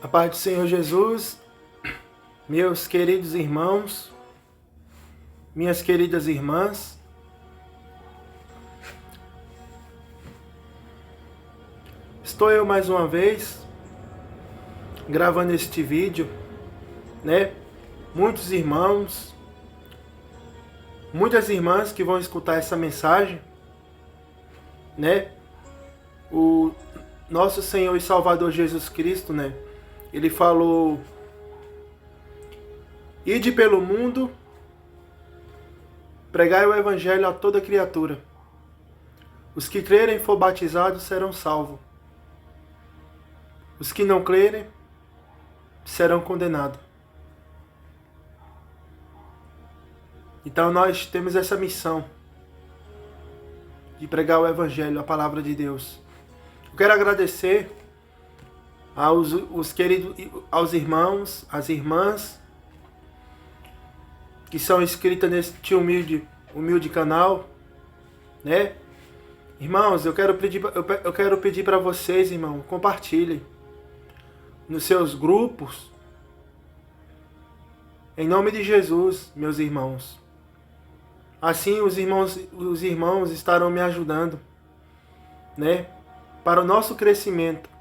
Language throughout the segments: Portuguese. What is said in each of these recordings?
A paz do Senhor Jesus, meus queridos irmãos, minhas queridas irmãs, estou eu mais uma vez gravando este vídeo, né? Muitos irmãos, muitas irmãs que vão escutar essa mensagem, né? O nosso Senhor e Salvador Jesus Cristo, né? Ele falou: ide pelo mundo, pregai o evangelho a toda criatura. Os que crerem e for batizados serão salvos. Os que não crerem serão condenados. Então nós temos essa missão de pregar o evangelho, a palavra de Deus. Eu quero agradecer aos irmãos, às irmãs que são inscritas neste humilde canal, né? Irmãos, eu quero pedir para vocês, irmão, compartilhem nos seus grupos, em nome de Jesus, meus irmãos. Assim os irmãos estarão me ajudando, né? Para o nosso crescimento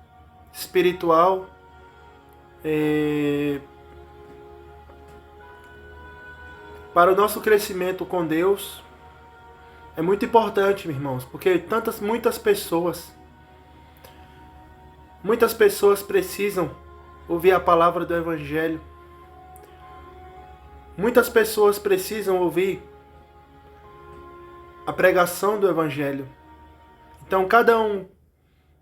espiritual, para o nosso crescimento com Deus. É muito importante, irmãos, porque muitas pessoas precisam ouvir a palavra do Evangelho. Muitas pessoas precisam ouvir a pregação do Evangelho. Então, cada um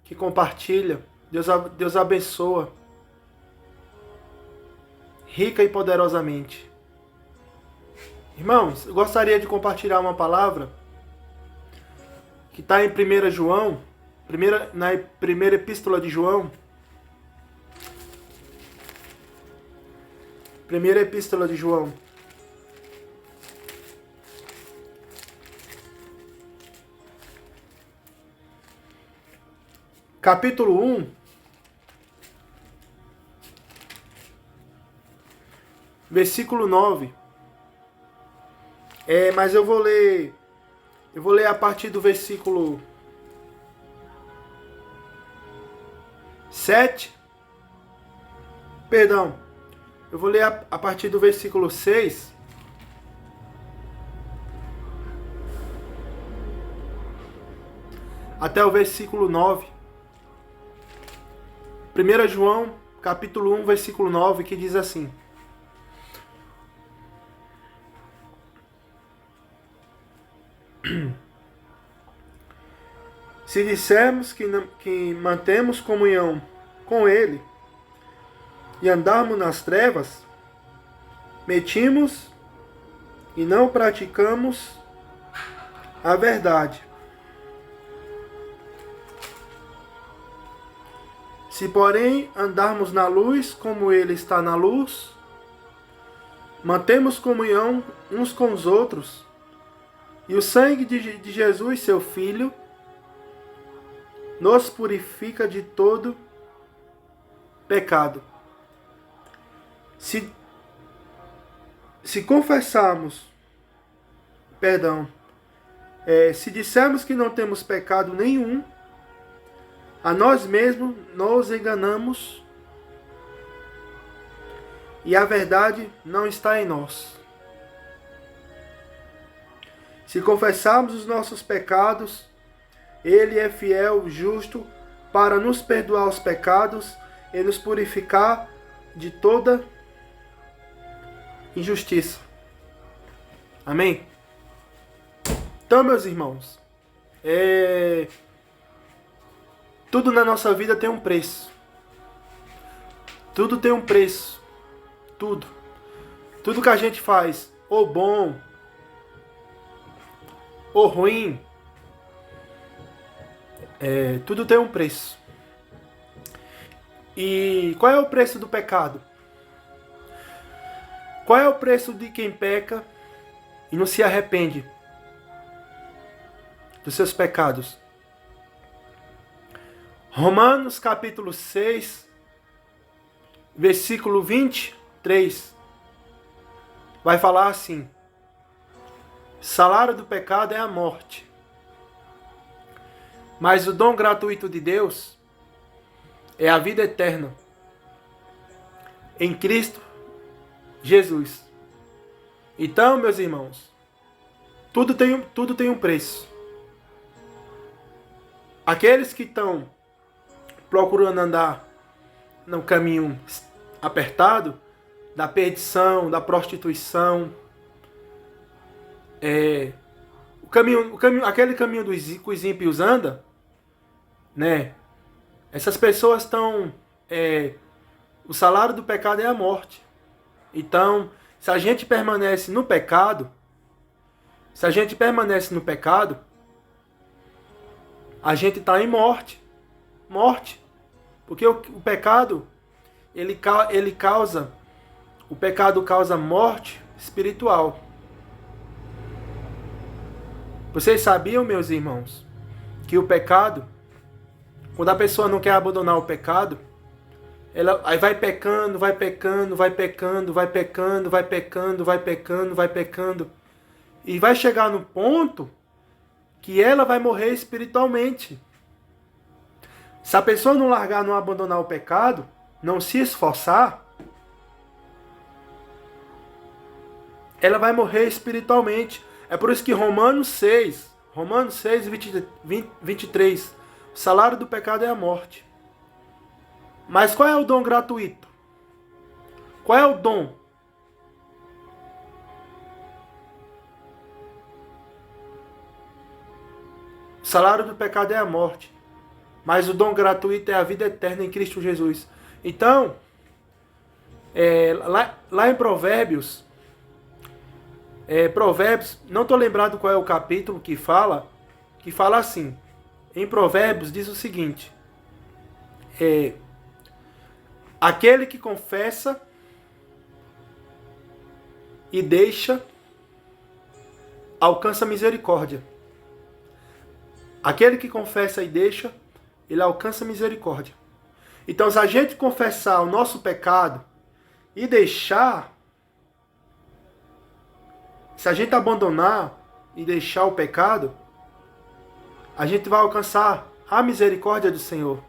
que compartilha, Deus abençoa rica e poderosamente. Irmãos, eu gostaria de compartilhar uma palavra que está em 1 João, na primeira epístola de João. Primeira epístola de João. Capítulo 1. Versículo 9. Mas eu vou ler a partir do versículo 7. Perdão. Eu vou ler a partir do versículo 6. Até o versículo 9. 1 João, capítulo 1, versículo 9, que diz assim: se dissermos que mantemos comunhão com Ele e andarmos nas trevas, mentimos e não praticamos a verdade. Se, porém, andarmos na luz como Ele está na luz, mantemos comunhão uns com os outros, e o sangue de Jesus, seu Filho, nos purifica de todo pecado. Se dissermos que não temos pecado nenhum, a nós mesmos nos enganamos e a verdade não está em nós. Se confessarmos os nossos pecados, Ele é fiel, justo, para nos perdoar os pecados e nos purificar de toda injustiça. Amém? Então, meus irmãos, tudo na nossa vida tem um preço. Tudo tem um preço. Tudo. Tudo que a gente faz, ou bom, ou ruim, tudo tem um preço. E qual é o preço do pecado? Qual é o preço de quem peca e não se arrepende dos seus pecados? Romanos capítulo 6, versículo 23, vai falar assim: salário do pecado é a morte, mas o dom gratuito de Deus é a vida eterna em Cristo Jesus. Então, meus irmãos, tudo tem um preço. Aqueles que estão procurando andar no caminho apertado da perdição, da prostituição, aquele caminho que os ímpios andam, né? Essas pessoas estão... o salário do pecado é a morte. Então, se a gente permanece no pecado, a gente está em morte. Porque o pecado, o pecado causa morte espiritual. Vocês sabiam, meus irmãos, que o pecado, quando a pessoa não quer abandonar o pecado, ela aí vai pecando, e vai chegar no ponto que ela vai morrer espiritualmente. Se a pessoa não largar, não abandonar o pecado, não se esforçar, ela vai morrer espiritualmente. É por isso que Romanos 6, 23, o salário do pecado é a morte. Mas qual é o dom gratuito? Qual é o dom? O salário do pecado é a morte, mas o dom gratuito é a vida eterna em Cristo Jesus. Então, lá em Provérbios, não estou lembrado qual é o capítulo que fala assim. Em Provérbios diz o seguinte: aquele que confessa e deixa, alcança misericórdia. Aquele que confessa e deixa, ele alcança misericórdia. Então, se a gente confessar o nosso pecado e deixar, se a gente abandonar e deixar o pecado, a gente vai alcançar a misericórdia do Senhor.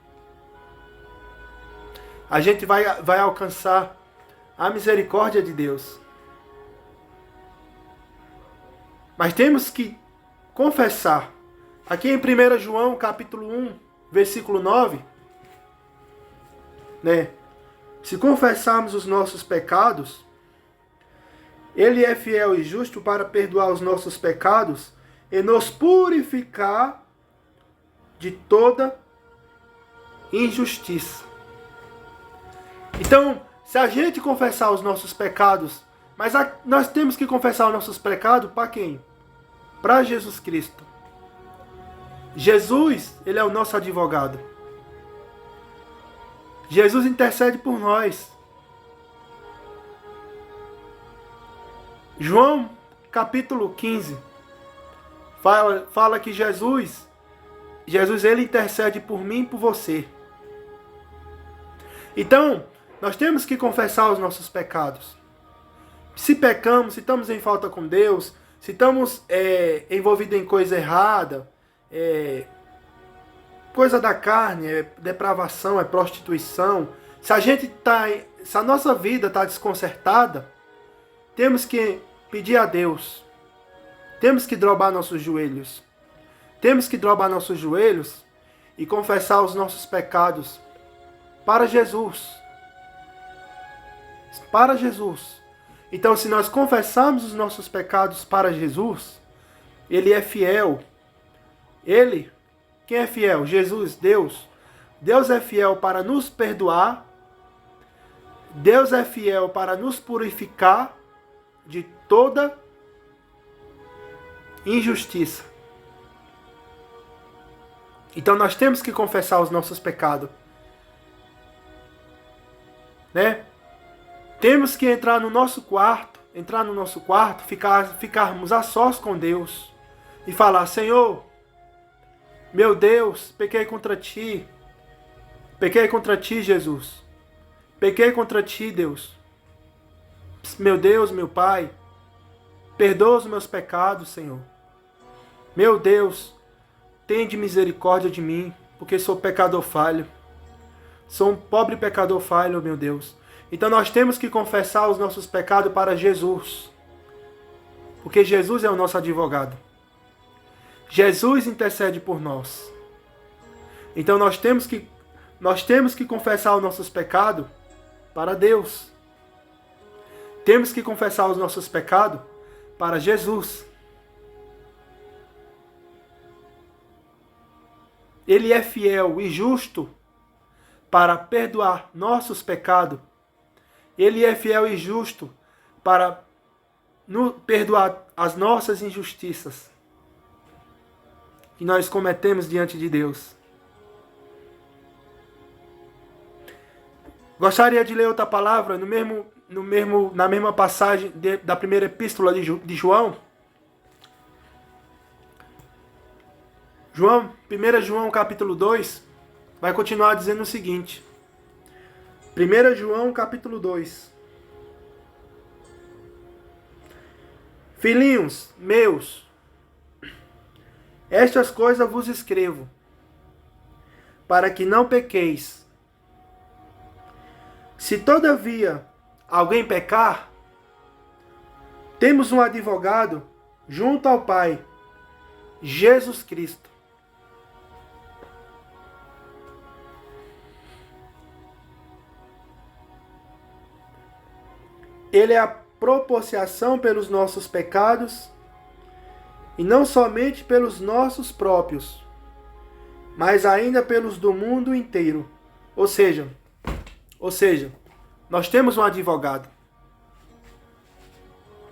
A gente vai alcançar a misericórdia de Deus. Mas temos que confessar. Aqui em 1 João, capítulo 1, versículo 9, né? Se confessarmos os nossos pecados, Ele é fiel e justo para perdoar os nossos pecados e nos purificar de toda injustiça. Então, se a gente confessar os nossos pecados, mas nós temos que confessar os nossos pecados para quem? Para Jesus Cristo. Jesus, Ele é o nosso advogado. Jesus intercede por nós. João, capítulo 15, fala que Jesus, Ele intercede por mim e por você. Então, nós temos que confessar os nossos pecados. Se pecamos, se estamos em falta com Deus, se estamos envolvidos em coisa errada, coisa da carne, depravação, prostituição, se a nossa vida está desconcertada, temos que pedir a Deus, temos que dobrar nossos joelhos, e confessar os nossos pecados para Jesus. Então, se nós confessarmos os nossos pecados para Jesus, Ele é fiel. Quem é fiel? Jesus, Deus. Deus é fiel para nos perdoar. Deus é fiel para nos purificar de toda injustiça. Então nós temos que confessar os nossos pecados, né? Temos que entrar no nosso quarto, ficarmos a sós com Deus e falar: Senhor, meu Deus, pequei contra Ti, Jesus. Pequei contra ti, Deus. Meu Deus, meu Pai, perdoa os meus pecados, Senhor. Meu Deus, tende misericórdia de mim, porque sou pecador falho. Sou um pobre pecador falho, meu Deus. Então nós temos que confessar os nossos pecados para Jesus, porque Jesus é o nosso advogado. Jesus intercede por nós. Então nós temos que confessar os nossos pecados para Deus. Temos que confessar os nossos pecados para Jesus. Ele é fiel e justo para perdoar nossos pecados. Ele é fiel e justo para perdoar as nossas injustiças que nós cometemos diante de Deus. Gostaria de ler outra palavra na mesma passagem da primeira epístola de João. 1 João capítulo 2 vai continuar dizendo o seguinte. 1 João capítulo 2. Filhinhos meus, estas coisas vos escrevo, para que não pequeis. Se todavia alguém pecar, temos um advogado junto ao Pai, Jesus Cristo. Ele é a propiciação pelos nossos pecados, e não somente pelos nossos próprios, mas ainda pelos do mundo inteiro. Ou seja, nós temos um advogado.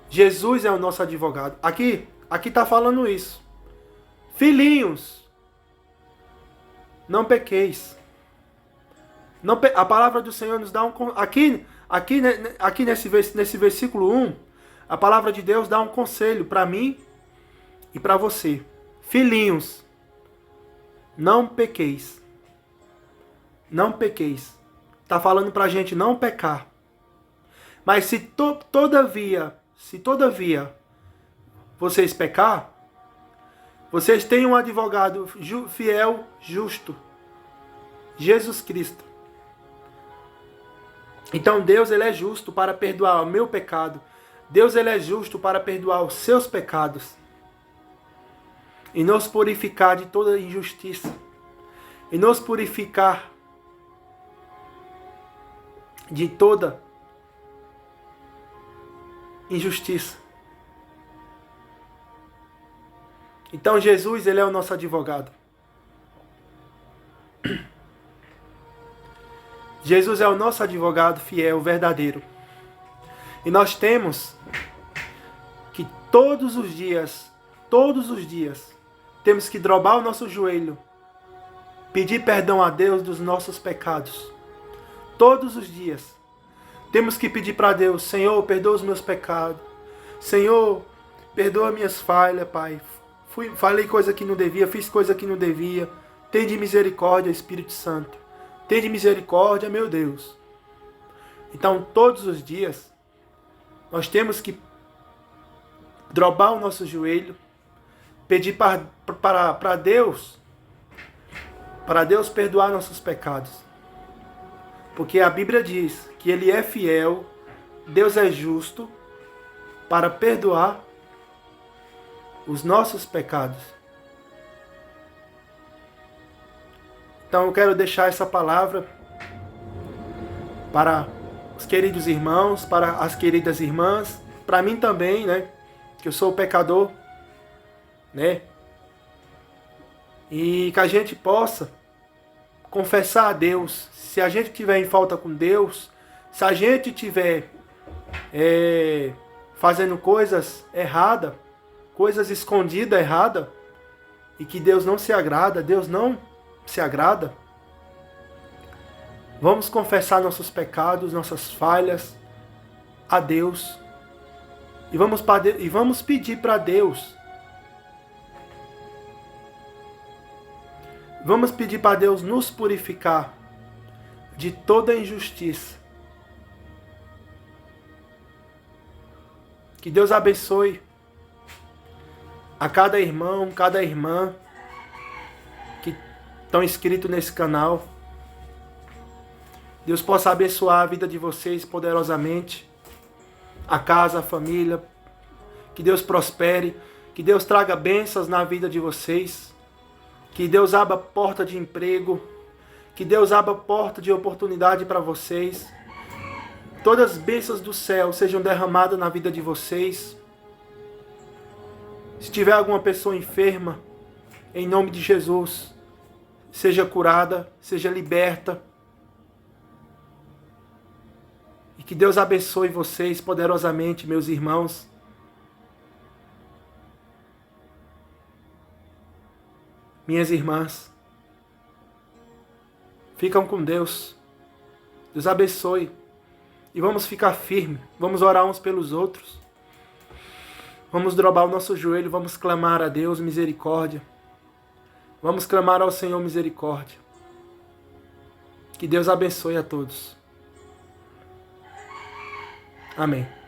Jesus é o nosso advogado. Aqui está falando isso. Filhinhos, não pequeis. A palavra do Senhor nos dá Aqui nesse versículo 1, a palavra de Deus dá um conselho para mim e para você. Filhinhos, não pequeis. Não pequeis. Está falando para a gente não pecar. Mas se todavia vocês pecar, vocês têm um advogado fiel, justo, Jesus Cristo. Então Deus, ele é justo para perdoar o meu pecado. Deus, ele é justo para perdoar os seus pecados. E nos purificar de toda injustiça. E nos purificar de toda injustiça. Então Jesus, ele é o nosso advogado. Jesus é o nosso advogado fiel, verdadeiro. E nós temos que todos os dias, temos que dobrar o nosso joelho, pedir perdão a Deus dos nossos pecados. Todos os dias. Temos que pedir para Deus, Senhor, perdoa os meus pecados. Senhor, perdoa minhas falhas, Pai. Falei coisa que não devia, fiz coisa que não devia. Tende misericórdia, Espírito Santo. Tende misericórdia, meu Deus. Então, todos os dias, nós temos que dobrar o nosso joelho, pedir para Deus perdoar nossos pecados. Porque a Bíblia diz que Ele é fiel, Deus é justo, para perdoar os nossos pecados. Então eu quero deixar essa palavra para os queridos irmãos, para as queridas irmãs, para mim também, né? Que eu sou pecador, né? E que a gente possa confessar a Deus. Se a gente tiver em falta com Deus, se a gente tiver fazendo coisas erradas, coisas escondidas erradas, e que Deus não se agrada, Deus não se agrada, vamos confessar nossos pecados, nossas falhas a Deus, e vamos pedir para Deus, vamos pedir para Deus nos purificar de toda injustiça, Que Deus abençoe a cada irmão, cada irmã que estão inscritos nesse canal. Deus possa abençoar a vida de vocês poderosamente, a casa, a família. Que Deus prospere, que Deus traga bênçãos na vida de vocês, que Deus abra porta de emprego, que Deus abra porta de oportunidade para vocês. Todas as bênçãos do céu sejam derramadas na vida de vocês. Se tiver alguma pessoa enferma, em nome de Jesus, seja curada, seja liberta. E que Deus abençoe vocês poderosamente, meus irmãos. Minhas irmãs. Ficam com Deus. Deus abençoe. E vamos ficar firmes. Vamos orar uns pelos outros. Vamos dobrar o nosso joelho. Vamos clamar a Deus misericórdia. Vamos clamar ao Senhor misericórdia. Que Deus abençoe a todos. Amém.